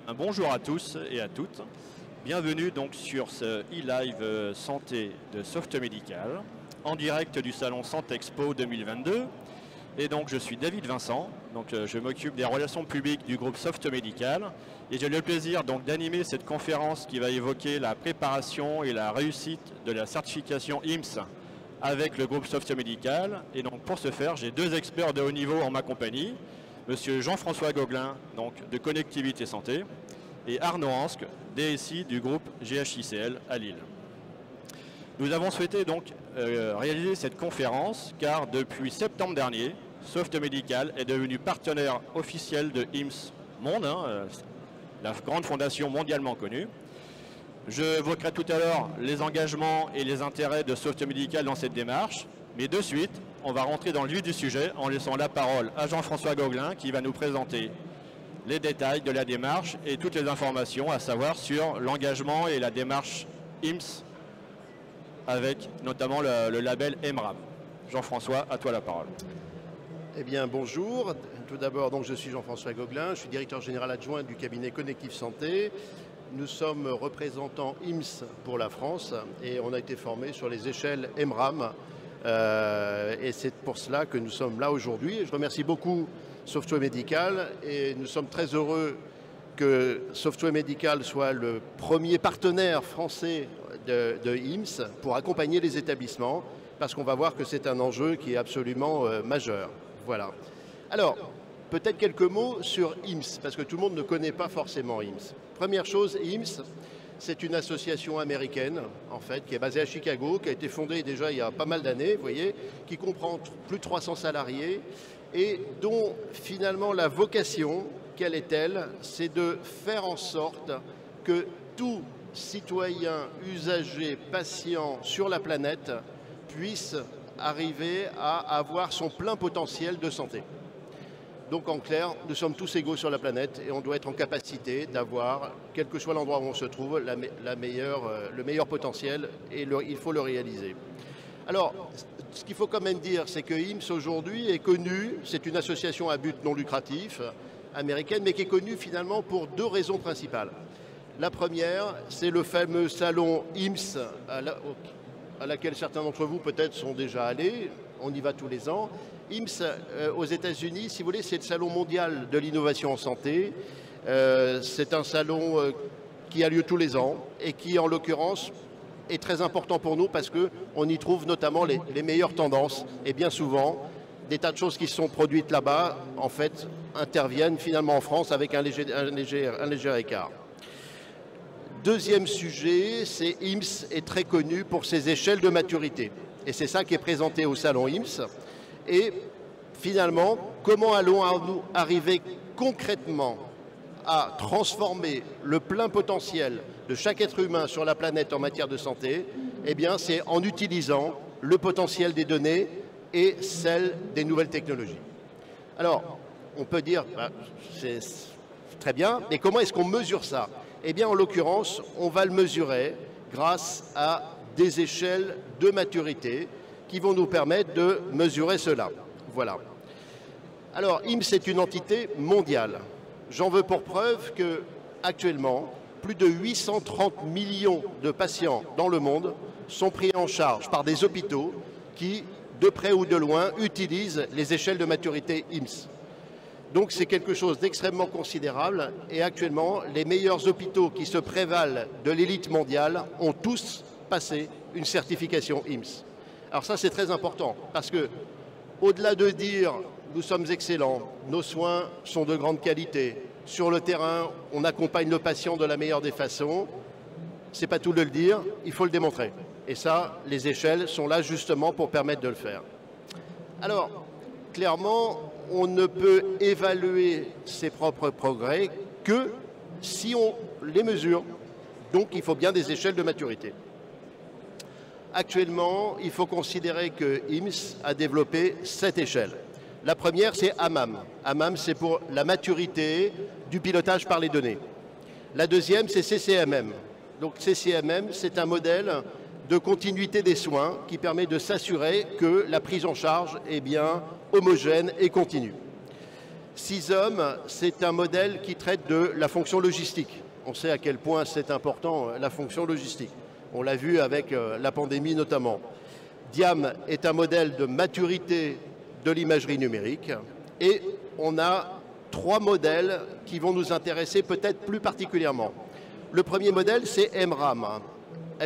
Un bonjour à tous et à toutes. Bienvenue donc sur ce e-live santé de Softomédical en direct du salon Santexpo 2022. Et donc je suis David Vincent, donc je m'occupe des relations publiques du groupe Softomédical et j'ai le plaisir donc d'animer cette conférence qui va évoquer la préparation et la réussite de la certification IMSS avec le groupe Softomédical. Et donc pour ce faire, j'ai deux experts de haut niveau en ma compagnie, Monsieur Jean-François Gauguelin, donc de Connectivité Santé, et Arnaud Ansque, DSI du groupe GHICL à Lille. Nous avons souhaité donc réaliser cette conférence car depuis septembre dernier, Softomédical est devenu partenaire officiel de IMSS Monde, la grande fondation mondialement connue. Je évoquerai tout à l'heure les engagements et les intérêts de Softomédical dans cette démarche, mais de suite, on va rentrer dans le vif du sujet en laissant la parole à Jean-François Gauguelin qui va nous présenter les détails de la démarche et toutes les informations à savoir sur l'engagement et la démarche IMSS avec notamment le label EMRAM. Jean-François, à toi la parole. Eh bien, bonjour. Tout d'abord, donc, je suis Jean-François Gauguelin, je suis directeur général adjoint du cabinet Connective Santé. Nous sommes représentants IMSS pour la France et on a été formés sur les échelles EMRAM. Et c'est pour cela que nous sommes là aujourd'hui. Je remercie beaucoup Softomédical et nous sommes très heureux que Softomédical soit le premier partenaire français de IMSS pour accompagner les établissements parce qu'on va voir que c'est un enjeu qui est absolument majeur. Voilà. Alors, peut-être quelques mots sur IMSS parce que tout le monde ne connaît pas forcément IMSS. Première chose, IMSS, c'est une association américaine, en fait, qui est basée à Chicago, qui a été fondée déjà il y a pas mal d'années, vous voyez, qui comprend plus de 300 salariés et dont finalement la vocation, quelle est-elle? C'est de faire en sorte que tout citoyen, usager, patient sur la planète puisse arriver à avoir son plein potentiel de santé. Donc en clair, nous sommes tous égaux sur la planète et on doit être en capacité d'avoir, quel que soit l'endroit où on se trouve, le meilleur potentiel et il faut le réaliser. Alors, ce qu'il faut quand même dire, c'est que IMSS aujourd'hui est connue, c'est une association à but non lucratif américaine, mais qui est connue finalement pour deux raisons principales. La première, c'est le fameux salon IMSS à laquelle certains d'entre vous peut-être sont déjà allés, on y va tous les ans. IMSS aux États-Unis, si vous voulez, c'est le salon mondial de l'innovation en santé. C'est un salon qui a lieu tous les ans et qui, en l'occurrence, est très important pour nous parce qu'on y trouve notamment les meilleures tendances. Et bien souvent, des tas de choses qui sont produites là-bas, en fait, interviennent finalement en France avec un léger écart. Deuxième sujet, c'est IMSS est très connu pour ses échelles de maturité. Et c'est ça qui est présenté au salon IMSS. Et finalement, comment allons-nous arriver concrètement à transformer le plein potentiel de chaque être humain sur la planète en matière de santé? Eh bien, c'est en utilisant le potentiel des données et celle des nouvelles technologies. Alors, on peut dire, c'est très bien, mais comment est-ce qu'on mesure ça? Eh bien, en l'occurrence, on va le mesurer grâce à des échelles de maturité qui vont nous permettre de mesurer cela. Voilà. Alors, IMSS est une entité mondiale. J'en veux pour preuve que, actuellement, plus de 830 millions de patients dans le monde sont pris en charge par des hôpitaux qui, de près ou de loin, utilisent les échelles de maturité IMSS. Donc c'est quelque chose d'extrêmement considérable et actuellement, les meilleurs hôpitaux qui se prévalent de l'élite mondiale ont tous passé une certification IMSS. Alors ça, c'est très important parce que, au-delà de dire nous sommes excellents, nos soins sont de grande qualité, sur le terrain, on accompagne le patient de la meilleure des façons, c'est pas tout de le dire, il faut le démontrer. Et ça, les échelles sont là justement pour permettre de le faire. Alors, clairement, on ne peut évaluer ses propres progrès que si on les mesure. Donc, il faut bien des échelles de maturité. Actuellement, il faut considérer que IMSS a développé 7 échelles. La première, c'est AMAM. AMAM, c'est pour la maturité du pilotage par les données. La deuxième, c'est CCMM. Donc CCMM, c'est un modèle de continuité des soins qui permet de s'assurer que la prise en charge est bien homogène et continue. CISOM, c'est un modèle qui traite de la fonction logistique. On sait à quel point c'est important, la fonction logistique. On l'a vu avec la pandémie notamment. Diam est un modèle de maturité de l'imagerie numérique. Et on a 3 modèles qui vont nous intéresser peut-être plus particulièrement. Le premier modèle, c'est MRAM.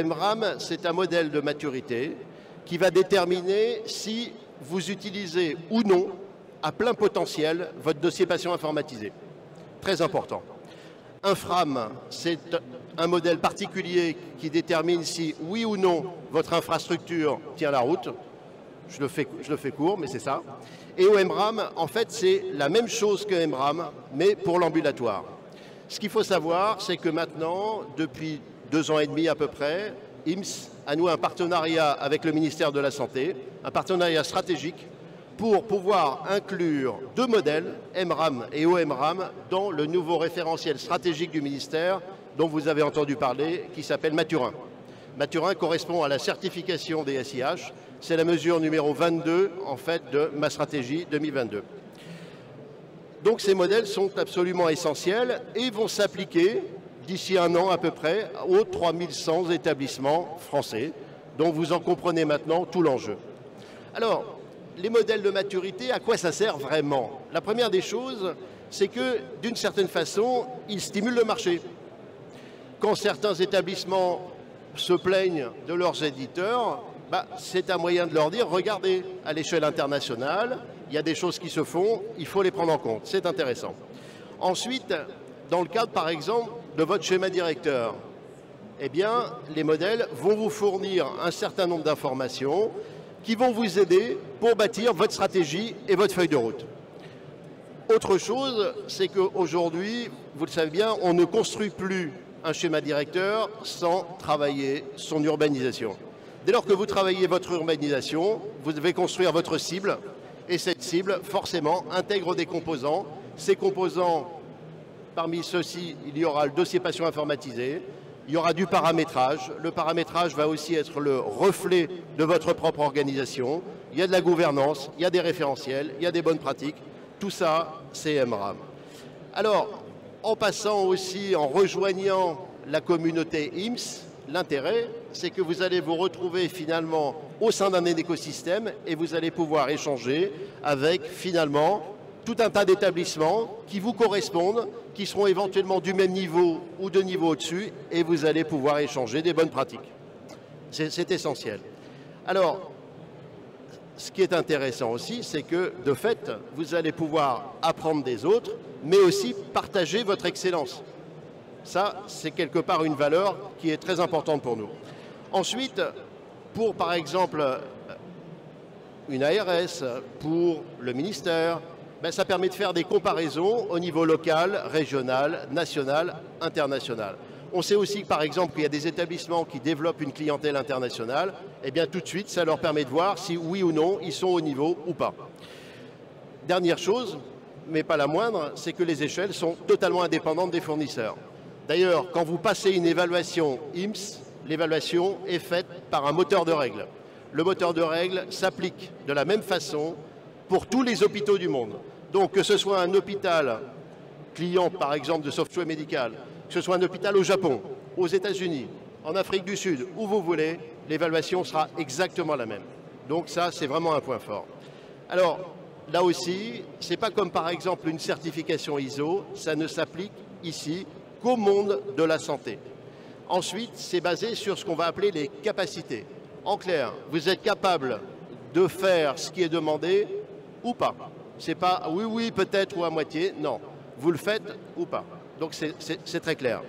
MRAM, c'est un modèle de maturité qui va déterminer si vous utilisez ou non à plein potentiel votre dossier patient informatisé. Très important. Infram, c'est un modèle particulier qui détermine si oui ou non votre infrastructure tient la route. Je le fais court, mais c'est ça. Et au MRAM, en fait, c'est la même chose que MRAM, mais pour l'ambulatoire. Ce qu'il faut savoir, c'est que maintenant, depuis 2 ans et demi à peu près, IMSS a noué un partenariat avec le ministère de la Santé, un partenariat stratégique pour pouvoir inclure 2 modèles, MRAM et OMRAM, dans le nouveau référentiel stratégique du ministère dont vous avez entendu parler, qui s'appelle Maturin. Maturin correspond à la certification des SIH. C'est la mesure numéro 22 en fait, de ma stratégie 2022. Donc ces modèles sont absolument essentiels et vont s'appliquer d'ici 1 an à peu près aux 3100 établissements français, dont vous en comprenez maintenant tout l'enjeu. Alors, les modèles de maturité, à quoi ça sert vraiment? La première des choses, c'est que d'une certaine façon, ils stimulent le marché. Quand certains établissements se plaignent de leurs éditeurs, c'est un moyen de leur dire, regardez, à l'échelle internationale, il y a des choses qui se font, il faut les prendre en compte, c'est intéressant. Ensuite, dans le cadre par exemple de votre schéma directeur, eh bien, les modèles vont vous fournir un certain nombre d'informations qui vont vous aider pour bâtir votre stratégie et votre feuille de route. Autre chose, c'est qu'aujourd'hui, vous le savez bien, on ne construit plus un schéma directeur sans travailler son urbanisation. Dès lors que vous travaillez votre urbanisation, vous devez construire votre cible, et cette cible, forcément, intègre des composants. Ces composants, parmi ceux-ci, il y aura le dossier patient informatisé, il y aura du paramétrage. Le paramétrage va aussi être le reflet de votre propre organisation. Il y a de la gouvernance, il y a des référentiels, il y a des bonnes pratiques. Tout ça, c'est MRAM. Alors, en passant aussi, en rejoignant la communauté IMSS, l'intérêt, c'est que vous allez vous retrouver finalement au sein d'un écosystème et vous allez pouvoir échanger avec finalement tout un tas d'établissements qui vous correspondent, qui seront éventuellement du même niveau ou de niveau au-dessus et vous allez pouvoir échanger des bonnes pratiques. C'est essentiel. Alors, ce qui est intéressant aussi, c'est que de fait, vous allez pouvoir apprendre des autres, mais aussi partager votre excellence. Ça, c'est quelque part une valeur qui est très importante pour nous. Ensuite, pour par exemple une ARS, pour le ministère, ça permet de faire des comparaisons au niveau local, régional, national, international. On sait aussi que, par exemple, qu'il y a des établissements qui développent une clientèle internationale, et bien tout de suite, ça leur permet de voir si oui ou non, ils sont au niveau ou pas. Dernière chose, mais pas la moindre, c'est que les échelles sont totalement indépendantes des fournisseurs. D'ailleurs, quand vous passez une évaluation IMSS, l'évaluation est faite par un moteur de règles. Le moteur de règles s'applique de la même façon pour tous les hôpitaux du monde. Donc, que ce soit un hôpital client, par exemple, de software médical, que ce soit un hôpital au Japon, aux États-Unis, en Afrique du Sud, où vous voulez, l'évaluation sera exactement la même. Donc ça, c'est vraiment un point fort. Alors, là aussi, ce n'est pas comme par exemple une certification ISO, ça ne s'applique ici qu'au monde de la santé. Ensuite, c'est basé sur ce qu'on va appeler les capacités. En clair, vous êtes capable de faire ce qui est demandé ou pas. C'est pas oui, oui, peut-être ou à moitié, non. Vous le faites ou pas. Donc c'est très clair.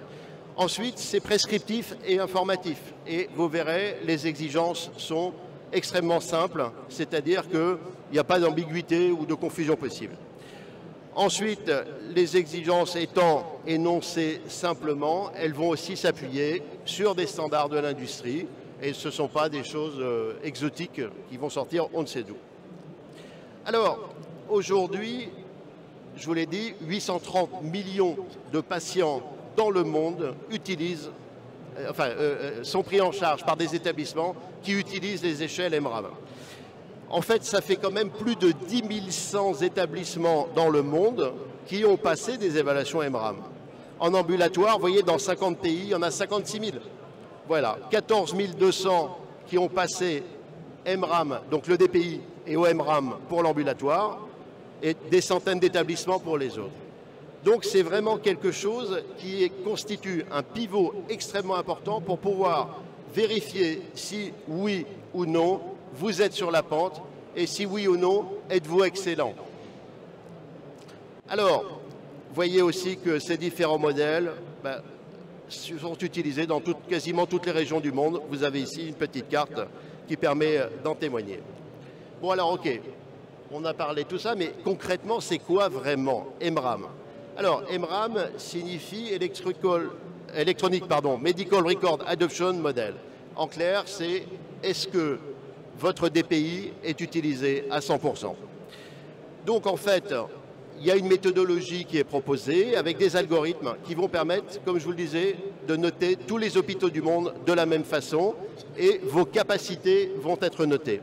Ensuite, c'est prescriptif et informatif. Et vous verrez, les exigences sont extrêmement simples, c'est-à-dire qu'il n'y a pas d'ambiguïté ou de confusion possible. Ensuite, les exigences étant énoncées simplement, elles vont aussi s'appuyer sur des standards de l'industrie et ce ne sont pas des choses exotiques qui vont sortir on ne sait d'où. Alors, aujourd'hui, je vous l'ai dit, 830 millions de patients dans le monde utilisent, sont pris en charge par des établissements qui utilisent les échelles MRAM. En fait, ça fait quand même plus de 10 100 établissements dans le monde qui ont passé des évaluations EMRAM. En ambulatoire, vous voyez, dans 50 pays, il y en a 56 000. Voilà, 14 200 qui ont passé EMRAM, donc le DPI et OMRAM pour l'ambulatoire, et des centaines d'établissements pour les autres. Donc c'est vraiment quelque chose qui constitue un pivot extrêmement important pour pouvoir vérifier si oui ou non vous êtes sur la pente et si oui ou non êtes-vous excellent. Alors, vous voyez aussi que ces différents modèles sont utilisés dans quasiment toutes les régions du monde. Vous avez ici une petite carte qui permet d'en témoigner. Bon alors ok, on a parlé de tout ça, mais concrètement c'est quoi vraiment EMRAM? Alors EMRAM signifie Electronic Medical Record Adoption Model. En clair, c'est est-ce que votre DPI est utilisé à 100%. Donc en fait, il y a une méthodologie qui est proposée avec des algorithmes qui vont permettre, comme je vous le disais, de noter tous les hôpitaux du monde de la même façon et vos capacités vont être notées.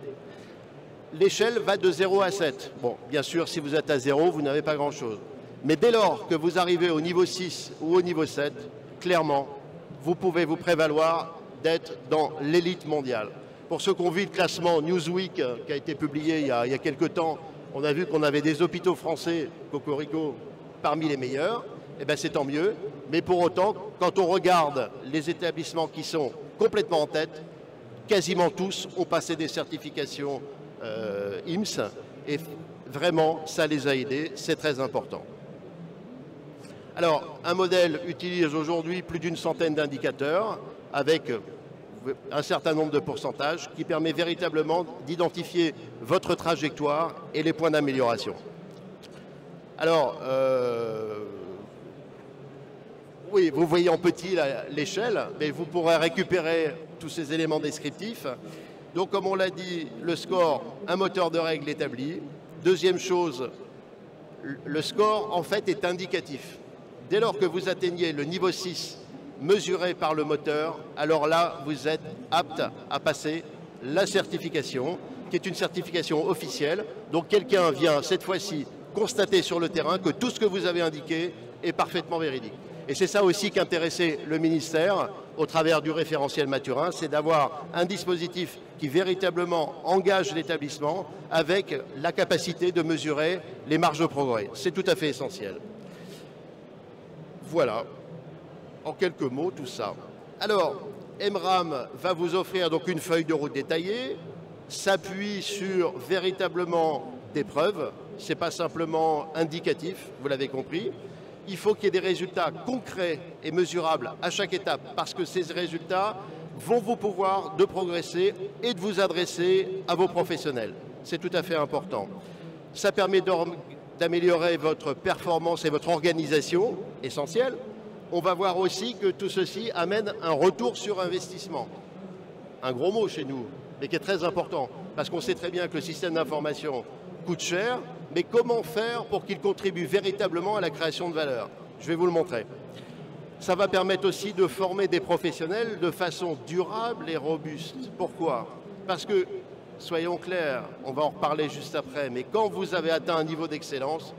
L'échelle va de 0 à 7. Bon, bien sûr, si vous êtes à 0, vous n'avez pas grand-chose. Mais dès lors que vous arrivez au niveau 6 ou au niveau 7, clairement, vous pouvez vous prévaloir d'être dans l'élite mondiale. Pour ceux qui ont vu le classement Newsweek qui a été publié il y a quelques temps, on a vu qu'on avait des hôpitaux français, cocorico, parmi les meilleurs. Eh bien, c'est tant mieux. Mais pour autant, quand on regarde les établissements qui sont complètement en tête, quasiment tous ont passé des certifications IMSS. Et vraiment, ça les a aidés. C'est très important. Alors, un modèle utilise aujourd'hui plus d'une centaine d'indicateurs avec un certain nombre de pourcentages qui permet véritablement d'identifier votre trajectoire et les points d'amélioration. Alors, oui, vous voyez en petit l'échelle, mais vous pourrez récupérer tous ces éléments descriptifs. Donc, comme on l'a dit, le score, un moteur de règles établi. Deuxième chose, le score, en fait, est indicatif. Dès lors que vous atteignez le niveau 6, mesuré par le moteur, alors là, vous êtes apte à passer la certification, qui est une certification officielle. Donc, quelqu'un vient, cette fois-ci, constater sur le terrain que tout ce que vous avez indiqué est parfaitement véridique. Et c'est ça aussi qu'intéressait le ministère, au travers du référentiel Mathurin, c'est d'avoir un dispositif qui véritablement engage l'établissement avec la capacité de mesurer les marges de progrès. C'est tout à fait essentiel. Voilà, en quelques mots, tout ça. Alors, EMRAM va vous offrir donc une feuille de route détaillée, s'appuie sur véritablement des preuves, ce n'est pas simplement indicatif, vous l'avez compris. Il faut qu'il y ait des résultats concrets et mesurables à chaque étape parce que ces résultats vont vous pouvoir de progresser et de vous adresser à vos professionnels. C'est tout à fait important. Ça permet d'améliorer votre performance et votre organisation, essentielle. On va voir aussi que tout ceci amène un retour sur investissement. Un gros mot chez nous, mais qui est très important parce qu'on sait très bien que le système d'information coûte cher, mais comment faire pour qu'il contribue véritablement à la création de valeur? Je vais vous le montrer. Ça va permettre aussi de former des professionnels de façon durable et robuste. Pourquoi? Parce que, soyons clairs, on va en reparler juste après, mais quand vous avez atteint un niveau d'excellence,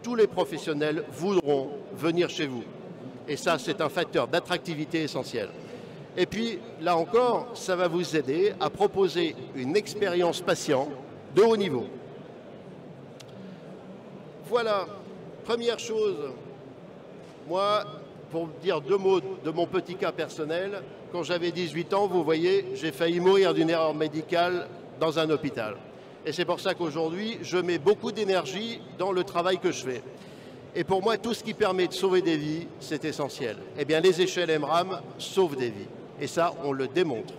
tous les professionnels voudront venir chez vous. Et ça, c'est un facteur d'attractivité essentiel. Et puis, là encore, ça va vous aider à proposer une expérience patient de haut niveau. Voilà, première chose, moi, pour dire deux mots de mon petit cas personnel, quand j'avais 18 ans, vous voyez, j'ai failli mourir d'une erreur médicale dans un hôpital. Et c'est pour ça qu'aujourd'hui, je mets beaucoup d'énergie dans le travail que je fais. Et pour moi, tout ce qui permet de sauver des vies, c'est essentiel. Eh bien, les échelles EMRAM sauvent des vies. Et ça, on le démontre.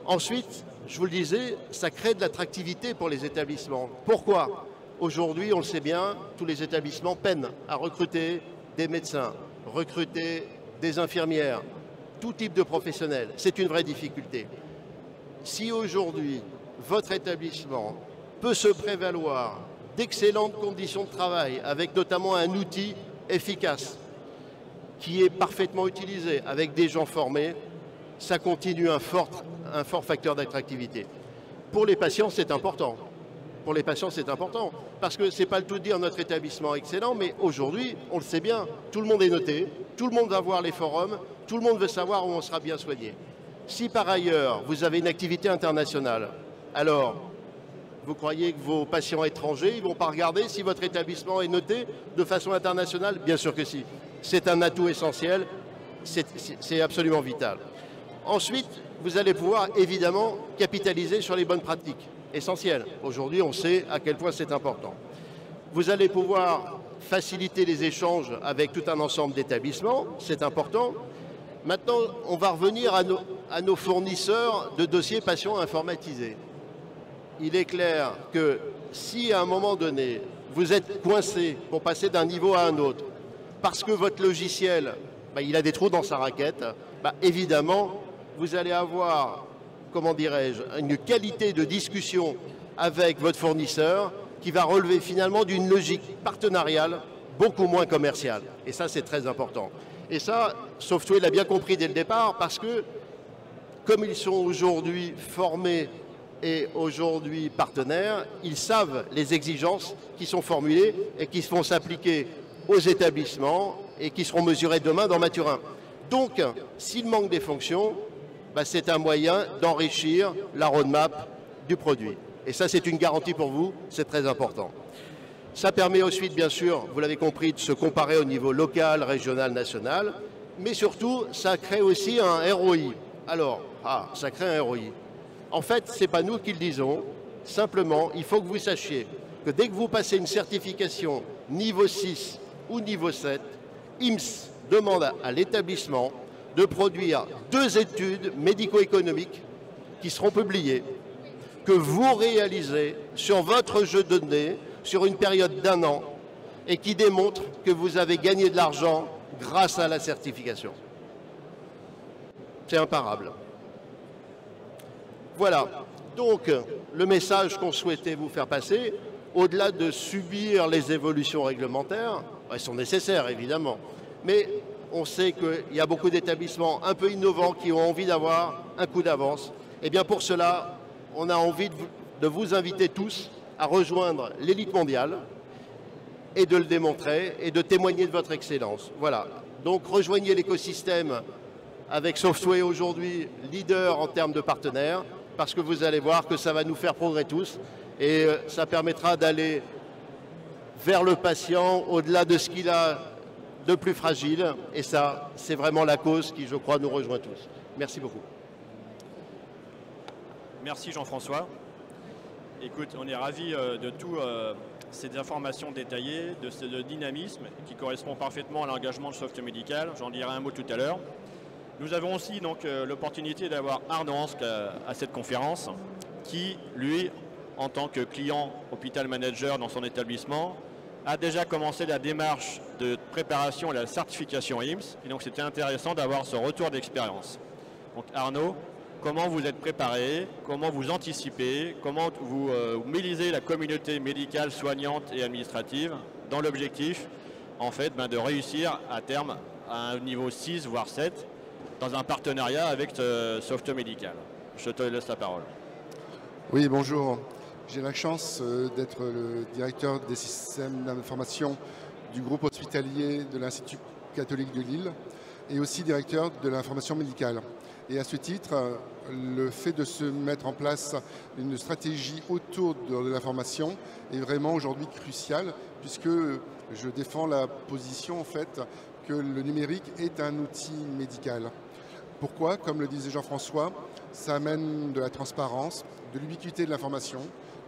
Ensuite, je vous le disais, ça crée de l'attractivité pour les établissements. Pourquoi ? Aujourd'hui, on le sait bien, tous les établissements peinent à recruter des médecins, recruter des infirmières, tout type de professionnels. C'est une vraie difficulté. Si aujourd'hui, votre établissement peut se prévaloir d'excellentes conditions de travail, avec notamment un outil efficace, qui est parfaitement utilisé, avec des gens formés, ça continue un fort facteur d'attractivité. Pour les patients, c'est important. pour les patients, c'est important. Parce que c'est pas le tout de dire notre établissement est excellent, mais aujourd'hui, on le sait bien, tout le monde est noté, tout le monde va voir les forums, tout le monde veut savoir où on sera bien soigné. Si par ailleurs, vous avez une activité internationale, alors, vous croyez que vos patients étrangers, ils ne vont pas regarder si votre établissement est noté de façon internationale? Bien sûr que si. C'est un atout essentiel, c'est absolument vital. Ensuite, vous allez pouvoir évidemment capitaliser sur les bonnes pratiques, essentielles. Aujourd'hui, on sait à quel point c'est important. Vous allez pouvoir faciliter les échanges avec tout un ensemble d'établissements, c'est important. Maintenant, on va revenir à nos fournisseurs de dossiers patients informatisés. Il est clair que si à un moment donné, vous êtes coincé pour passer d'un niveau à un autre, parce que votre logiciel, il a des trous dans sa raquette, évidemment, vous allez avoir, comment dirais-je, une qualité de discussion avec votre fournisseur qui va relever finalement d'une logique partenariale beaucoup moins commerciale. Et ça, c'est très important. Et ça, Softway l'a bien compris dès le départ parce que, comme ils sont aujourd'hui formés et aujourd'hui partenaires, ils savent les exigences qui sont formulées et qui vont s'appliquer aux établissements et qui seront mesurées demain dans Mathurin. Donc, s'il manque des fonctions, c'est un moyen d'enrichir la roadmap du produit. Et ça, c'est une garantie pour vous, c'est très important. Ça permet ensuite, bien sûr, vous l'avez compris, de se comparer au niveau local, régional, national, mais surtout, ça crée aussi un ROI. Alors, ça crée un ROI. En fait, ce n'est pas nous qui le disons, simplement, il faut que vous sachiez que dès que vous passez une certification niveau 6 ou niveau 7, IMSS demande à l'établissement de produire 2 études médico-économiques qui seront publiées, que vous réalisez sur votre jeu de données sur une période d'1 an et qui démontrent que vous avez gagné de l'argent grâce à la certification. C'est imparable. Voilà, donc le message qu'on souhaitait vous faire passer, au-delà de subir les évolutions réglementaires, elles sont nécessaires évidemment, mais on sait qu'il y a beaucoup d'établissements un peu innovants qui ont envie d'avoir un coup d'avance. Et bien pour cela, on a envie de vous inviter tous à rejoindre l'élite mondiale et de le démontrer et de témoigner de votre excellence. Voilà, donc rejoignez l'écosystème avec Softway aujourd'hui, leader en termes de partenaires, parce que vous allez voir que ça va nous faire progresser tous et ça permettra d'aller vers le patient au-delà de ce qu'il a de plus fragile. Et ça, c'est vraiment la cause qui, je crois, nous rejoint tous. Merci beaucoup. Merci Jean-François. Écoute, on est ravis de toutes ces informations détaillées, de ce dynamisme qui correspond parfaitement à l'engagement de Softway Médical. J'en dirai un mot tout à l'heure. Nous avons aussi donc l'opportunité d'avoir Arnaud Hansk à cette conférence qui, lui, en tant que client hôpital manager dans son établissement, a déjà commencé la démarche de préparation à la certification IMSS. Et donc c'était intéressant d'avoir ce retour d'expérience. Donc Arnaud, comment vous êtes préparé, comment vous anticipez, comment vous mobilisez la communauté médicale, soignante et administrative dans l'objectif en fait, de réussir à terme à un niveau 6 voire 7 dans un partenariat avec Softway Médical. Je te laisse la parole. Oui, bonjour. J'ai la chance d'être le directeur des systèmes d'information du groupe hospitalier de l'Institut catholique de Lille et aussi directeur de l'information médicale. Et à ce titre, le fait de se mettre en place une stratégie autour de l'information est vraiment aujourd'hui crucial puisque je défends la position en fait que le numérique est un outil médical. Pourquoi? Comme le disait Jean-François, ça amène de la transparence, de l'ubiquité de l'information,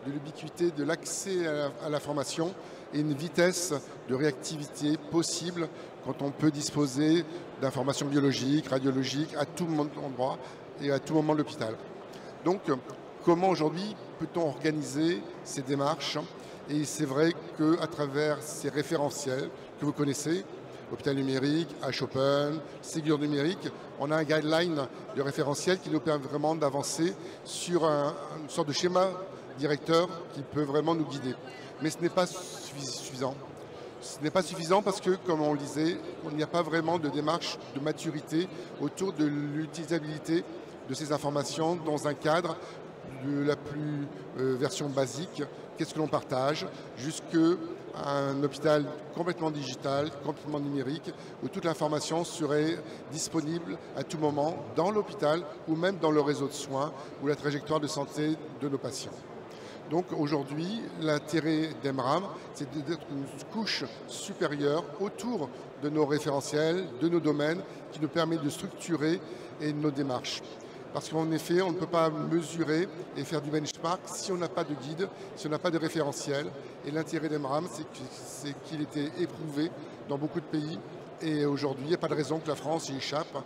de l'ubiquité de l'accès à l'information et une vitesse de réactivité possible quand on peut disposer d'informations biologiques, radiologiques à tout endroit et à tout moment de l'hôpital. Donc, comment aujourd'hui peut-on organiser ces démarches? Et c'est vrai qu'à travers ces référentiels que vous connaissez, Hôpital numérique, H-Open, Ségur numérique, on a un guideline de référentiel qui nous permet vraiment d'avancer sur une sorte de schéma directeur qui peut vraiment nous guider. Mais ce n'est pas suffisant. Ce n'est pas suffisant parce que, comme on le disait, il n'y a pas vraiment de démarche de maturité autour de l'utilisabilité de ces informations dans un cadre de la plus version basique, qu'est-ce que l'on partage, jusqu'à un hôpital complètement digital, complètement numérique, où toute l'information serait disponible à tout moment dans l'hôpital ou même dans le réseau de soins ou la trajectoire de santé de nos patients. Donc aujourd'hui, l'intérêt d'EMRAM, c'est d'être une couche supérieure autour de nos référentiels, de nos domaines, qui nous permet de structurer nos démarches. Parce qu'en effet, on ne peut pas mesurer et faire du benchmark si on n'a pas de guide, si on n'a pas de référentiel. Et l'intérêt d'EMRAM, c'est qu'il était éprouvé dans beaucoup de pays. Et aujourd'hui, il n'y a pas de raison que la France y échappe.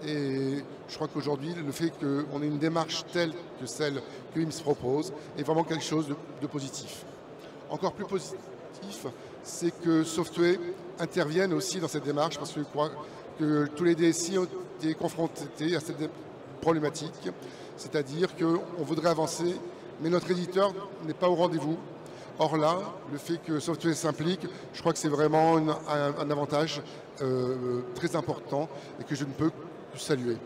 Et je crois qu'aujourd'hui, le fait qu'on ait une démarche telle que celle que IMSS propose est vraiment quelque chose de positif. Encore plus positif, c'est que Softway intervienne aussi dans cette démarche, parce que je crois que tous les DSI ont été confrontés à cette problématique, c'est-à-dire qu'on voudrait avancer, mais notre éditeur n'est pas au rendez-vous. Or là, le fait que Softway s'implique, je crois que c'est vraiment un avantage très important et que je ne peux que saluer.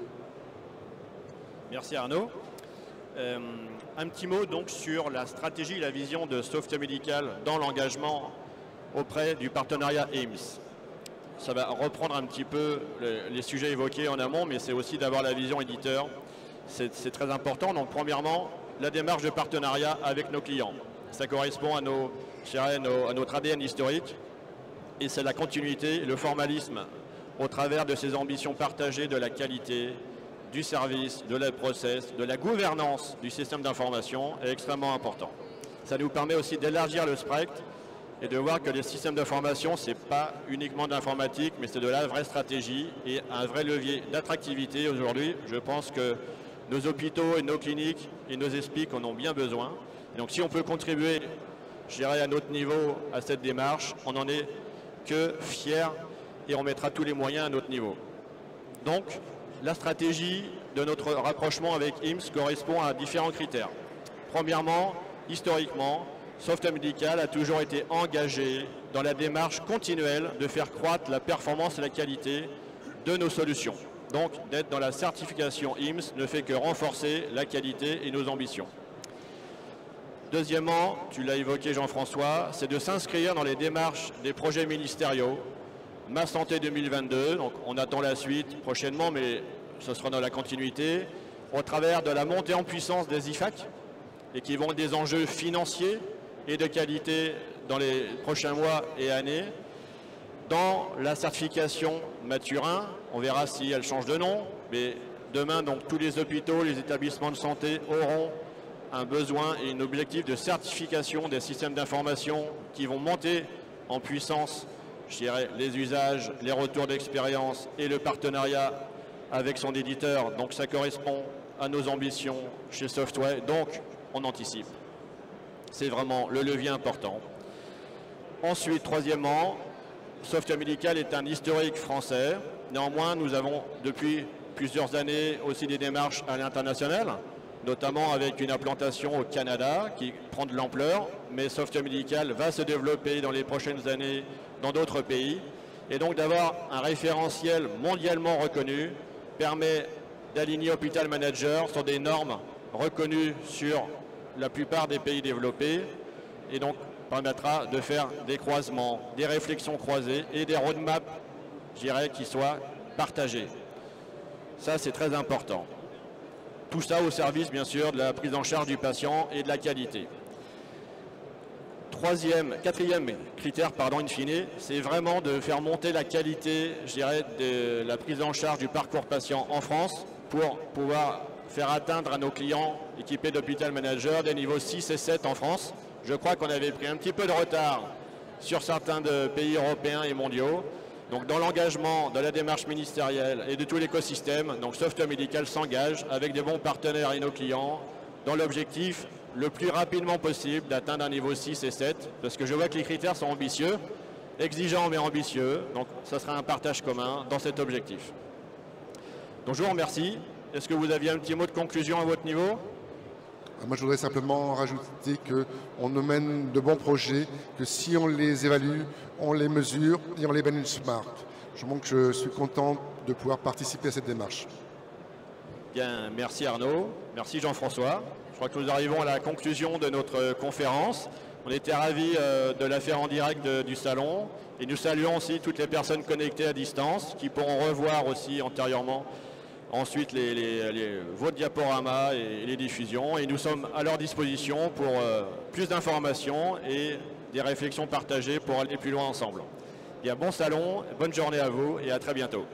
Merci Arnaud. Un petit mot donc sur la stratégie et la vision de Softway Medical dans l'engagement auprès du partenariat IMSS. Ça va reprendre un petit peu les sujets évoqués en amont, mais c'est aussi d'avoir la vision éditeur. C'est très important. Donc premièrement, la démarche de partenariat avec nos clients. Ça correspond à notre ADN historique et c'est la continuité, le formalisme au travers de ces ambitions partagées de la qualité, du service, de la process, de la gouvernance du système d'information est extrêmement important. Ça nous permet aussi d'élargir le spectre et de voir que les systèmes d'information, ce n'est pas uniquement de l'informatique, mais c'est de la vraie stratégie et un vrai levier d'attractivité. Aujourd'hui, je pense que nos hôpitaux et nos cliniques et nos ESPIC en ont bien besoin. Et donc si on peut contribuer, je dirais, à notre niveau à cette démarche, on n'en est que fiers et on mettra tous les moyens à notre niveau. Donc, la stratégie de notre rapprochement avec IMSS correspond à différents critères. Premièrement, historiquement, Softway Medical a toujours été engagé dans la démarche continuelle de faire croître la performance et la qualité de nos solutions. Donc, d'être dans la certification IMSS ne fait que renforcer la qualité et nos ambitions. Deuxièmement, tu l'as évoqué Jean-François, c'est de s'inscrire dans les démarches des projets ministériaux. Ma Santé 2022, donc on attend la suite prochainement, mais ce sera dans la continuité, au travers de la montée en puissance des IFAC, et qui vont être des enjeux financiers et de qualité dans les prochains mois et années. Dans la certification Mathurin, on verra si elle change de nom, mais demain, donc, tous les hôpitaux, les établissements de santé auront un besoin et un objectif de certification des systèmes d'information qui vont monter en puissance, je dirais, les usages, les retours d'expérience et le partenariat avec son éditeur. Donc ça correspond à nos ambitions chez Softway, donc on anticipe. C'est vraiment le levier important. Ensuite, troisièmement, Softway Medical est un historique français. Néanmoins, nous avons depuis plusieurs années aussi des démarches à l'international, notamment avec une implantation au Canada qui prend de l'ampleur, mais Softway Medical va se développer dans les prochaines années dans d'autres pays. Et donc d'avoir un référentiel mondialement reconnu permet d'aligner Hospital Manager sur des normes reconnues sur la plupart des pays développés et donc permettra de faire des croisements, des réflexions croisées et des roadmaps, je dirais, qui soient partagés. Ça, c'est très important. Tout ça au service, bien sûr, de la prise en charge du patient et de la qualité. Quatrième critère, in fine, c'est vraiment de faire monter la qualité, je dirais, de la prise en charge du parcours patient en France pour pouvoir faire atteindre à nos clients équipés d'Hospital Manager des niveaux 6 et 7 en France. Je crois qu'on avait pris un petit peu de retard sur certains pays européens et mondiaux. Donc dans l'engagement de la démarche ministérielle et de tout l'écosystème, donc Softway Medical s'engage avec des bons partenaires et nos clients dans l'objectif le plus rapidement possible d'atteindre un niveau 6 et 7, parce que je vois que les critères sont ambitieux, exigeants mais ambitieux, donc ça sera un partage commun dans cet objectif. Donc je vous remercie. Est-ce que vous aviez un petit mot de conclusion à votre niveau ? Moi, je voudrais simplement rajouter qu'on ne mène de bons projets que si on les évalue, on les mesure et on les benchmark. Je suis content de pouvoir participer à cette démarche. Bien, merci Arnaud, merci Jean-François. crois que nous arrivons à la conclusion de notre conférence. On était ravis de la faire en direct du salon et nous saluons aussi toutes les personnes connectées à distance qui pourront revoir aussi antérieurement ensuite vos diaporamas et les diffusions. Et nous sommes à leur disposition pour plus d'informations et des réflexions partagées pour aller plus loin ensemble. Bien, bon salon, bonne journée à vous et à très bientôt.